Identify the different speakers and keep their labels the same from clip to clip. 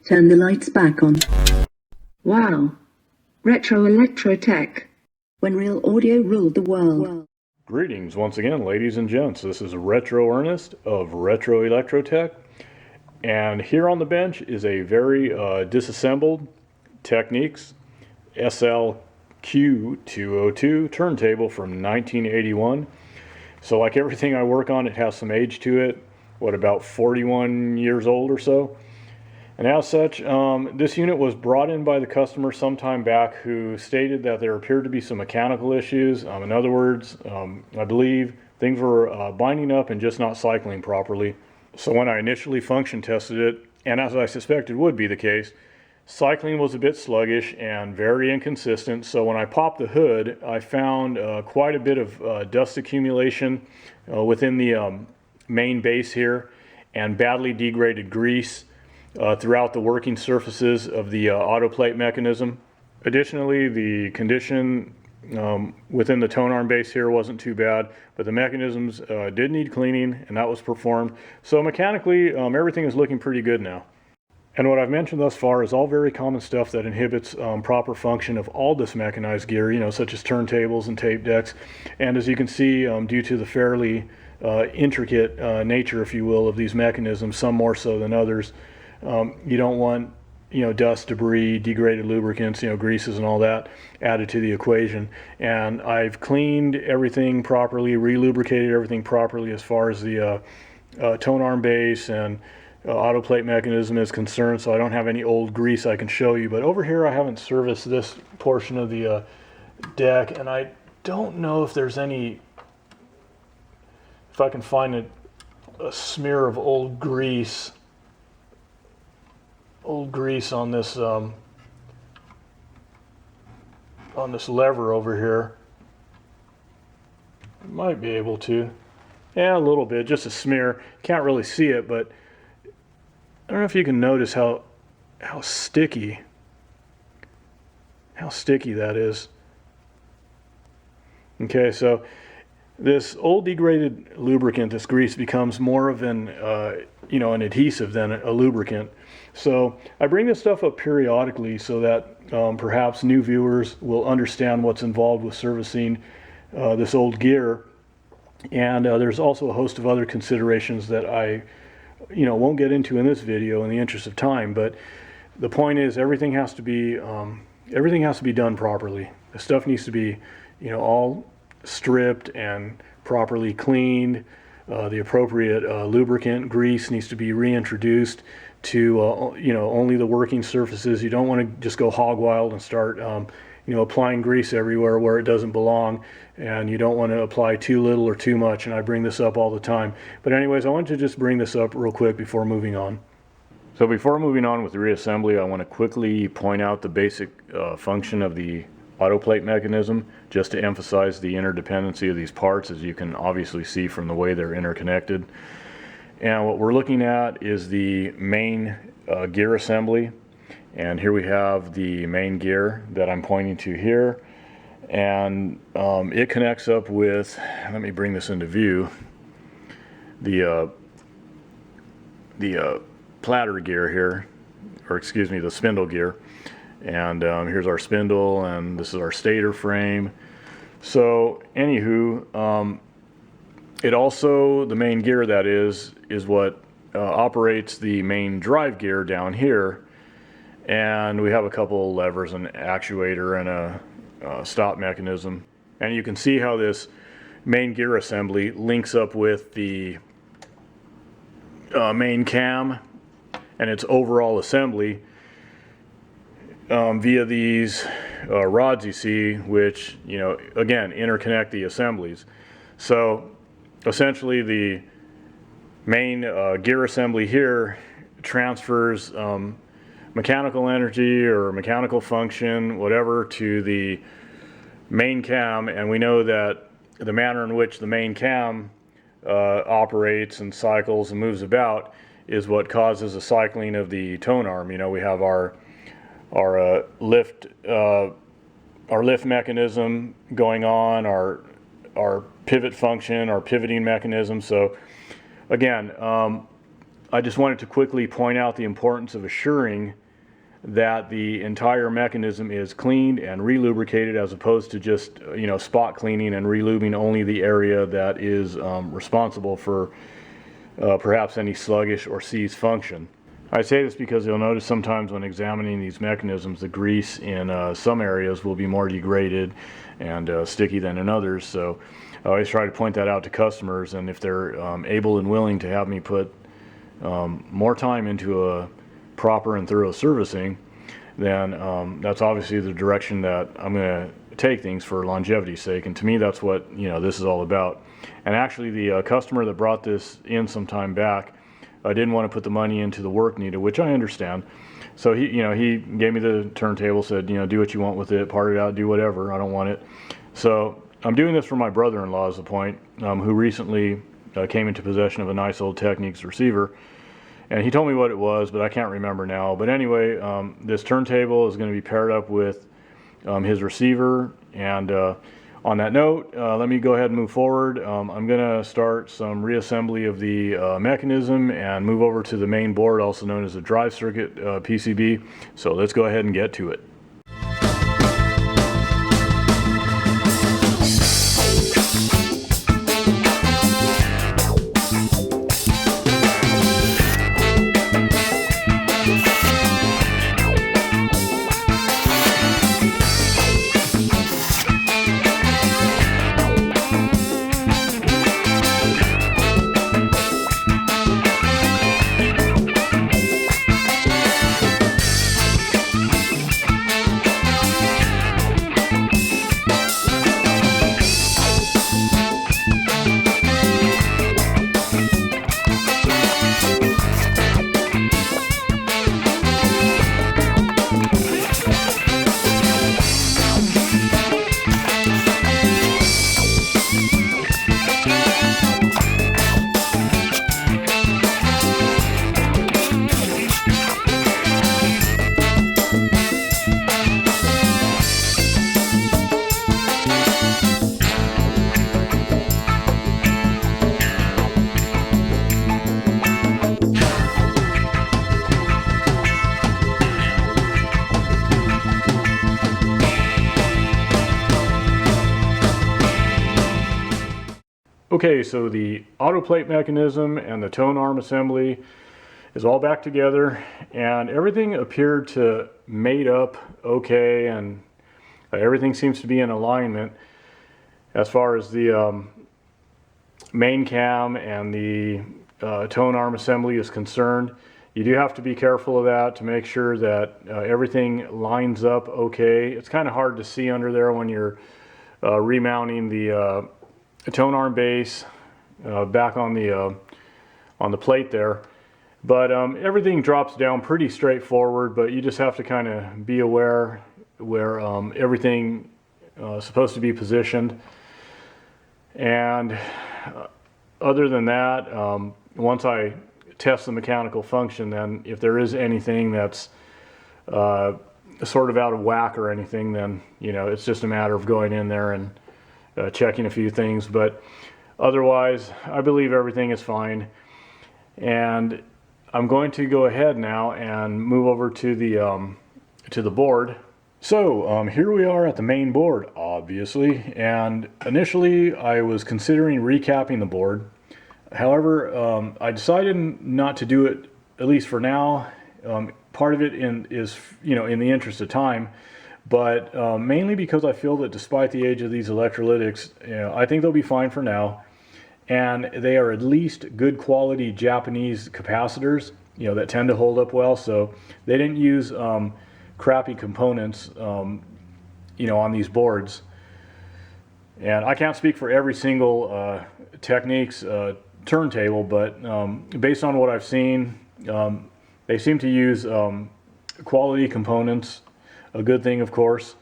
Speaker 1: Turn the lights back on. Wow. Retro electro tech. When real audio ruled the world.
Speaker 2: Greetings once again, ladies and gents. This is Retro Ernest of Retro Electrotech, and here on the bench is a very disassembled Technics SL-Q202 turntable from 1981. So like everything I work on, it has some age to it. About 41 years old or so. And as such, this unit was brought in by the customer sometime back who stated that there appeared to be some mechanical issues. In other words, I believe things were binding up and just not cycling properly. So when I initially function tested it, and as I suspected would be the case, cycling was a bit sluggish and very inconsistent. So when I popped the hood, I found quite a bit of dust accumulation within the main base here, and badly degraded grease throughout the working surfaces of the autoplate mechanism. Additionally, the condition within the tone arm base here wasn't too bad, but the mechanisms did need cleaning, and that was performed. So mechanically, everything is looking pretty good now. And what I've mentioned thus far is all very common stuff that inhibits proper function of all this mechanized gear, such as turntables and tape decks. And as you can see, due to the fairly intricate nature, if you will, of these mechanisms, some more so than others, you don't want dust, debris, degraded lubricants, greases and all that added to the equation. And I've cleaned everything properly, re-lubricated everything properly as far as the tone arm base and autoplate mechanism is concerned, so I don't have any old grease I can show you. But over here I haven't serviced this portion of the deck, and I don't know if there's any, if I can find a smear of old grease on this lever over here. Might be able to. Yeah, a little bit, just a smear. Can't really see it, but I don't know if you can notice how sticky that is. Okay, so this old degraded lubricant, this grease, becomes more of an an adhesive than a lubricant. So I bring this stuff up periodically so that perhaps new viewers will understand what's involved with servicing this old gear. And there's also a host of other considerations that I won't get into in this video in the interest of time. But the point is, everything has to be done properly. The stuff needs to be all stripped and properly cleaned. The appropriate lubricant, grease, needs to be reintroduced to only the working surfaces. You don't want to just go hog wild and start applying grease everywhere where it doesn't belong, and you don't want to apply too little or too much, and I bring this up all the time. But anyways, I wanted to just bring this up real quick before moving on. So before moving on with the reassembly, I want to quickly point out the basic function of the autoplate mechanism, just to emphasize the interdependency of these parts, as you can obviously see from the way they're interconnected. And what we're looking at is the main gear assembly. And here we have the main gear that I'm pointing to here, and it connects up with, let me bring this into view, the platter gear here, or excuse me, the spindle gear. And here's our spindle, and this is our stator frame. So anywho, it also, the main gear, that is what operates the main drive gear down here. And we have a couple of levers, an actuator and a stop mechanism. And you can see how this main gear assembly links up with the main cam and its overall assembly via these rods you see, which again interconnect the assemblies. So essentially the main gear assembly here transfers mechanical energy or mechanical function, whatever, to the main cam, and we know that the manner in which the main cam operates and cycles and moves about is what causes the cycling of the tone arm. We have our lift mechanism going on, our pivot function, our pivoting mechanism. So again, I just wanted to quickly point out the importance of assuring that the entire mechanism is cleaned and re-lubricated, as opposed to just spot cleaning and relubing only the area that is responsible for perhaps any sluggish or seized function. I say this because you'll notice sometimes when examining these mechanisms, the grease in some areas will be more degraded and sticky than in others. So I always try to point that out to customers, and if they're able and willing to have me put more time into a proper and thorough servicing, then that's obviously the direction that I'm going to take things for longevity's sake. And to me, that's what this is all about. And actually, the customer that brought this in some time back didn't want to put the money into the work needed, which I understand. So he gave me the turntable, said, do what you want with it, part it out, do whatever. I don't want it. So I'm doing this for my brother-in-law, is the point, who recently came into possession of a nice old Technics receiver. And he told me what it was, but I can't remember now. But anyway, this turntable is going to be paired up with his receiver. And on that note, let me go ahead and move forward. I'm going to start some reassembly of the mechanism and move over to the main board, also known as the drive circuit PCB. So let's go ahead and get to it. Okay, so the auto plate mechanism and the tone arm assembly is all back together, and everything appeared to mate up okay, and everything seems to be in alignment as far as the main cam and the tone arm assembly is concerned. You do have to be careful of that to make sure that everything lines up okay. It's kind of hard to see under there when you're remounting the tone arm base back on the plate there, but everything drops down pretty straightforward. But you just have to kind of be aware where everything is supposed to be positioned. And other than that, once I test the mechanical function, then if there is anything that's sort of out of whack or anything, then it's just a matter of going in there and checking a few things. But otherwise, I believe everything is fine. And I'm going to go ahead now and move over to the board. So here we are at the main board, obviously. And initially, I was considering recapping the board. However, I decided not to do it, at least for now. Part of it is in the interest of time. But mainly because I feel that despite the age of these electrolytics, I think they'll be fine for now. And they are at least good quality Japanese capacitors, that tend to hold up well. So they didn't use crappy components, on these boards. And I can't speak for every single Technics turntable, but based on what I've seen, they seem to use quality components. A good thing, of course.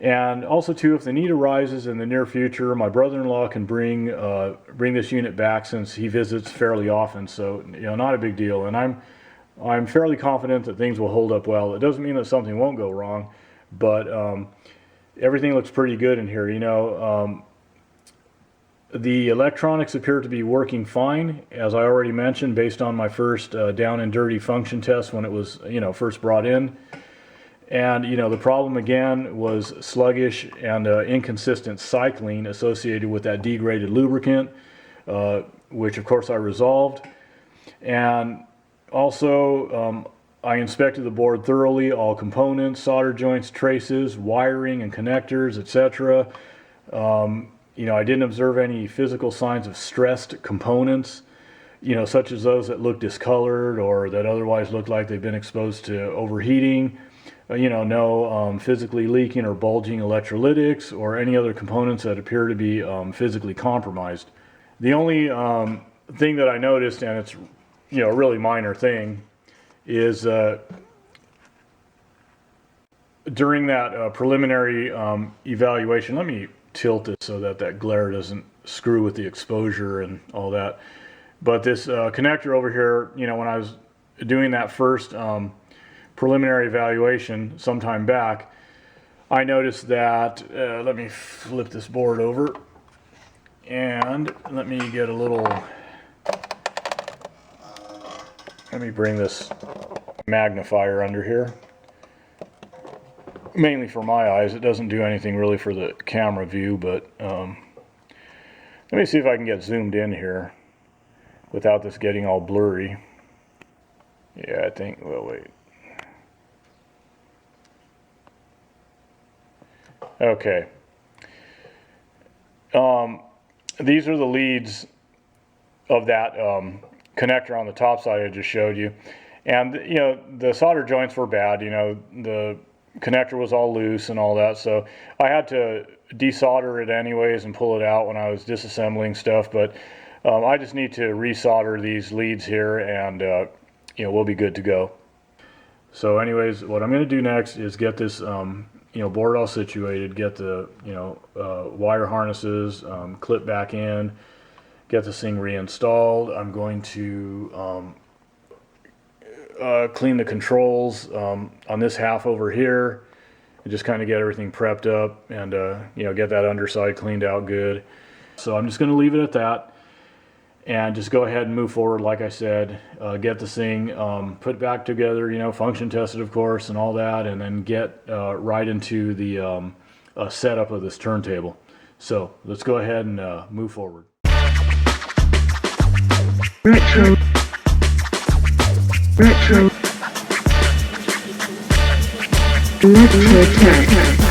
Speaker 2: And also too, if the need arises in the near future, my brother-in-law can bring this unit back, since he visits fairly often. So not a big deal. And I'm fairly confident that things will hold up well. It doesn't mean that something won't go wrong, but everything looks pretty good in here. The electronics appear to be working fine, as I already mentioned, based on my first down and dirty function test when it was, first brought in. And, the problem again was sluggish and inconsistent cycling associated with that degraded lubricant, which of course I resolved. And also, I inspected the board thoroughly, all components, solder joints, traces, wiring and connectors, etc. I didn't observe any physical signs of stressed components, such as those that look discolored or that otherwise look like they've been exposed to overheating. No physically leaking or bulging electrolytics or any other components that appear to be physically compromised. The only thing that I noticed, and it's a really minor thing, is during that preliminary evaluation, let me tilt it so that glare doesn't screw with the exposure and all that. But this connector over here, when I was doing that first preliminary evaluation sometime back, I noticed that, let me flip this board over and let me get a little, let me bring this magnifier under here. Mainly for my eyes, it doesn't do anything really for the camera view, but let me see if I can get zoomed in here without this getting all blurry. Yeah, I think, well, wait. Okay. These are the leads of that connector on the top side I just showed you. And, the solder joints were bad, the connector was all loose and all that, so I had to desolder it anyways and pull it out when I was disassembling stuff, but I just need to resolder these leads here and we'll be good to go. So anyways, what I'm going to do next is get this board all situated, get the wire harnesses clipped back in, get this thing reinstalled. I'm going to clean the controls on this half over here and just kind of get everything prepped up and get that underside cleaned out good. So I'm just going to leave it at that and just go ahead and move forward, like I said, get this thing put back together, function tested of course and all that, and then get right into the setup of this turntable. So let's go ahead and move forward.
Speaker 1: Retro Electrotech.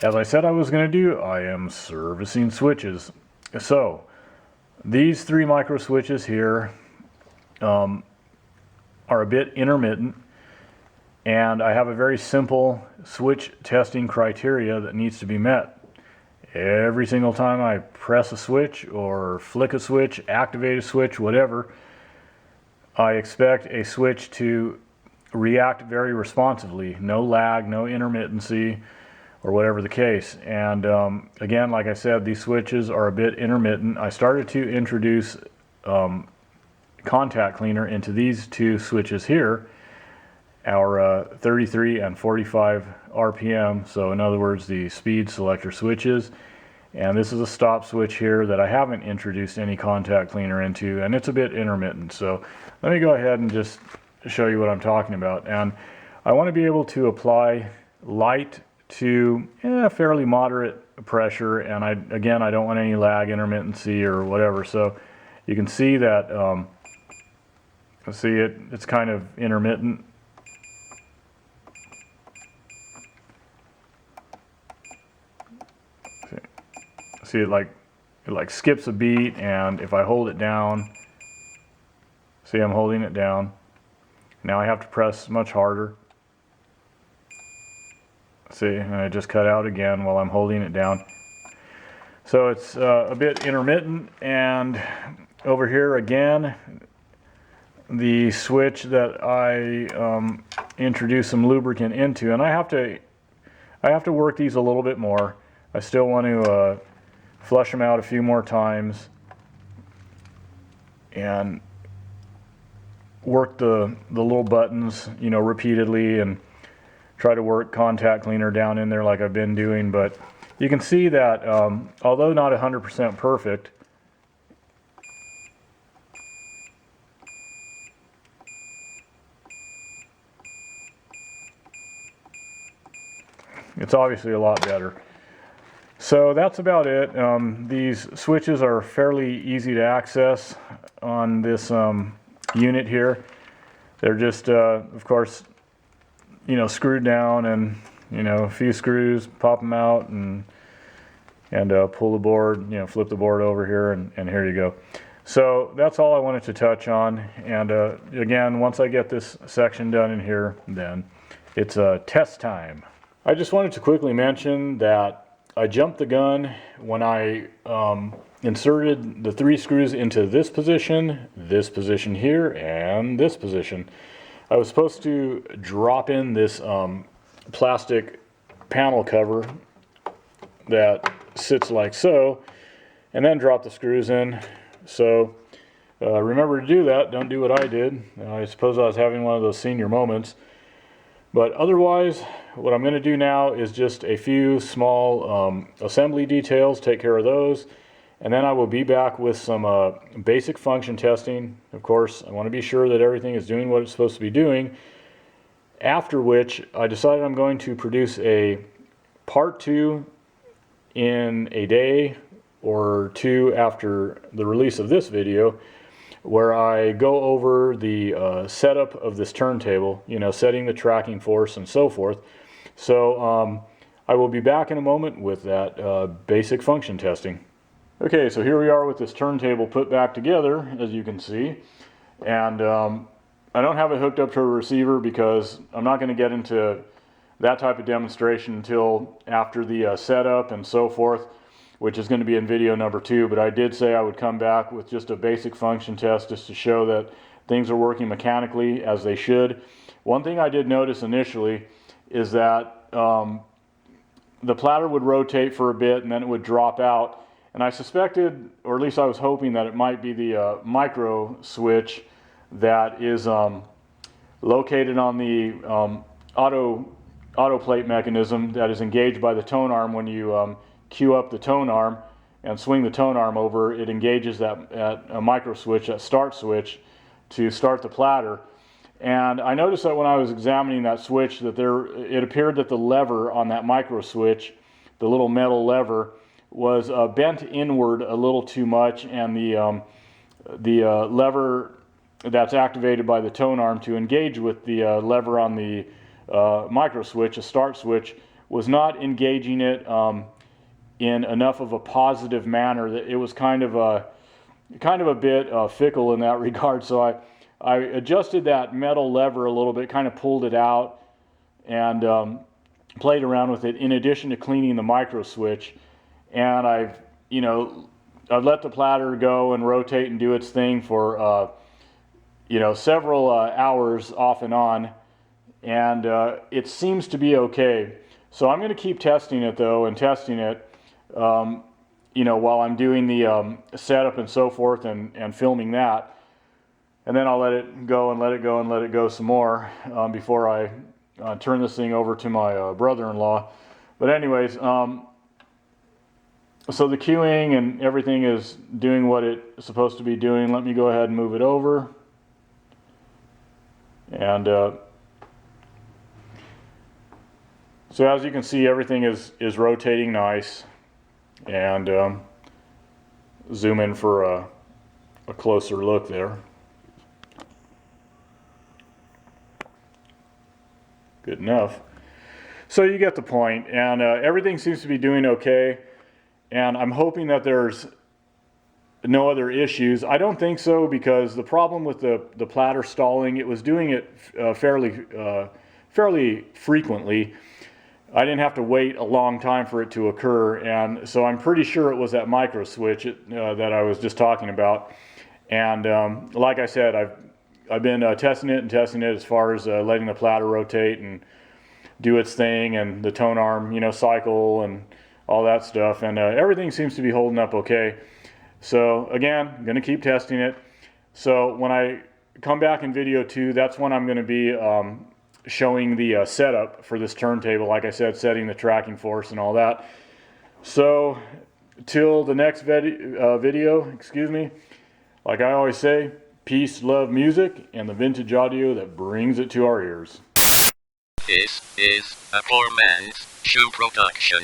Speaker 2: As I said I was going to do, I am servicing switches. So these 3 micro switches here are a bit intermittent, and I have a very simple switch testing criteria that needs to be met. Every single time I press a switch or flick a switch, activate a switch, whatever, I expect a switch to react very responsively. No lag, no intermittency, or whatever the case. And again, like I said, these switches are a bit intermittent. I started to introduce contact cleaner into these 2 switches here, our 33 and 45 RPM, so in other words the speed selector switches. And this is a stop switch here that I haven't introduced any contact cleaner into, and it's a bit intermittent. So let me go ahead and just show you what I'm talking about. And I want to be able to apply light to fairly moderate pressure, and I don't want any lag, intermittency, or whatever. So you can see that it's kind of intermittent. See it like skips a beat, and if I hold it down, see I'm holding it down. Now I have to press much harder. See, and I just cut out again while I'm holding it down. So it's a bit intermittent, and over here again, the switch that I introduced some lubricant into, and I have to work these a little bit more. I still want to flush them out a few more times and work the little buttons, you know, repeatedly, and try to work contact cleaner down in there like I've been doing. But you can see that although not 100% perfect, it's obviously a lot better. So that's about it. These switches are fairly easy to access on this unit here. They're just, of course, you know, screwed down, and you know, a few screws, pop them out, and pull the board, you know, flip the board over here, and here you go. So that's all I wanted to touch on. And again, once I get this section done in here, then it's test time. I just wanted to quickly mention that I jumped the gun when I inserted the 3 screws into this position here, and this position. I was supposed to drop in this plastic panel cover that sits like so, and then drop the screws in. So remember to do that. Don't do what I did. I suppose I was having one of those senior moments. But otherwise, what I'm going to do now is just a few small assembly details, take care of those, and then I will be back with some basic function testing. Of course, I want to be sure that everything is doing what it's supposed to be doing, after which I decided I'm going to produce a part 2 in a day or 2 after the release of this video, where I go over the setup of this turntable, you know, setting the tracking force and so forth. So I will be back in a moment with that basic function testing. Okay, so here we are with this turntable put back together, as you can see. And I don't have it hooked up to a receiver because I'm not going to get into that type of demonstration until after the setup and so forth, which is going to be in video number 2, but I did say I would come back with just a basic function test just to show that things are working mechanically as they should. One thing I did notice initially is that the platter would rotate for a bit and then it would drop out, and I suspected, or at least I was hoping, that it might be the micro switch that is located on the auto plate mechanism that is engaged by the tone arm. When you cue up the tone arm and swing the tone arm over, it engages that micro switch, that start switch, to start the platter. And I noticed that when I was examining that switch, that it appeared that the lever on that micro switch, the little metal lever, was bent inward a little too much, and the lever that's activated by the tone arm to engage with the lever on the micro switch, a start switch, was not engaging it in enough of a positive manner. That it was kind of a bit fickle in that regard. So I adjusted that metal lever a little bit, kind of pulled it out, and played around with it in addition to cleaning the micro switch. And I've let the platter go and rotate and do its thing for several hours off and on, and it seems to be okay. So I'm going to keep testing it though, and testing it while I'm doing the setup and so forth, and filming that, and then I'll let it go and let it go and let it go some more before I turn this thing over to my brother-in-law. But anyways, so the queuing and everything is doing what it's supposed to be doing. Let me go ahead and move it over. And so as you can see, everything is rotating nice. And zoom in for a closer look there. Good enough. So you get the point, and everything seems to be doing okay. And I'm hoping that there's no other issues. I don't think so, because the problem with the platter stalling, it was doing it fairly frequently. I didn't have to wait a long time for it to occur, and so I'm pretty sure it was that micro switch that I was just talking about. And like I said, I've been testing it as far as letting the platter rotate and do its thing, and the tone arm, you know, cycle and all that stuff, and everything seems to be holding up okay. So again, I'm going to keep testing it. So when I come back in video 2, that's when I'm going to be showing the setup for this turntable. Like I said, setting the tracking force and all that. So till the next video, excuse me, like I always say, peace, love, music, and the vintage audio that brings it to our ears.
Speaker 3: This is a poor man's shoe production.